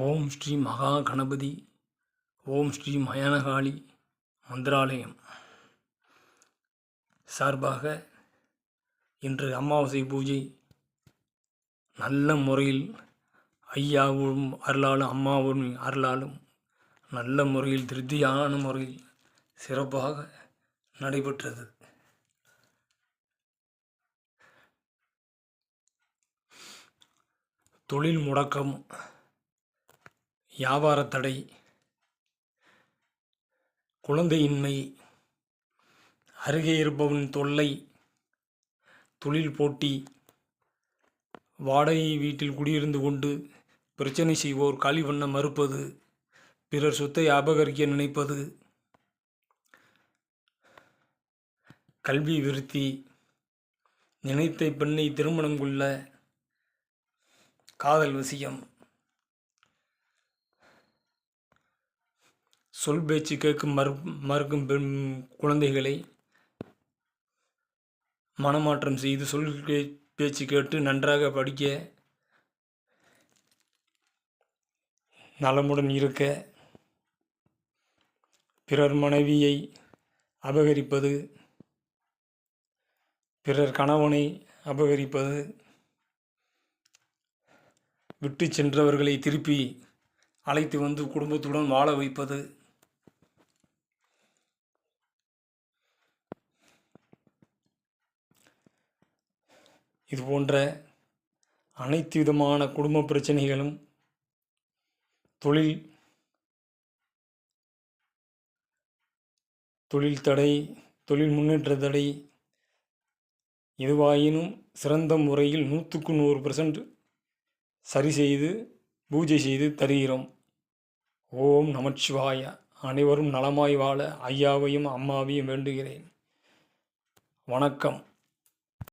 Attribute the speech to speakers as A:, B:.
A: ஓம் ஸ்ரீ மகா கணபதி ஓம் ஸ்ரீ மயானகாளி மந்திராலயம் சார்பாக இன்று அமாவாசை பூஜை நல்ல முறையில் ஐயாவும் அருளாலும் அம்மாவும் அருளாலும் நல்ல முறையில் திருப்தியான முறையில் சிறப்பாக நடைபெற்றது. தொழில் முடக்கம், வியாபார தடை, குழந்தையின்மை, அருகே இருப்பவன் தொல்லை, தொழில் போட்டி, வாடகை வீட்டில் குடியிருந்து கொண்டு பிரச்சனை செய்வோர் காலி பண்ண மறுப்பது, பிறர் சொத்தை அபகரிக்க நினைப்பது, கல்வி விருத்தி, நினைத்த பெண்ணை திருமணம் கொள்ள காதல் வசியம், சொல் பேச்சு கேட்கும் மறுக்கும் பெண் குழந்தைகளை மனமாற்றம் செய்து சொல் பேச்சு கேட்டு நன்றாக படிக்க, நலமுடன் இருக்க, பிறர் மனைவியை அபகரிப்பது, பிறர் கணவனை அபகரிப்பது, விட்டு சென்றவர்களை திருப்பி அழைத்து வந்து குடும்பத்துடன் வாழ வைப்பது, இது போன்ற அனைத்து விதமான குடும்ப பிரச்சனைகளும், தொழில் தடை, தொழில் முன்னேற்ற தடை, எதுவாயினும் சிறந்த முறையில் 100% சரி செய்து பூஜை செய்து தருகிறோம். ஓம் நமச்சிவாய. அனைவரும் நலமாய் வாழ ஐயாவையும் அம்மாவையும் வேண்டுகிறேன். வணக்கம்.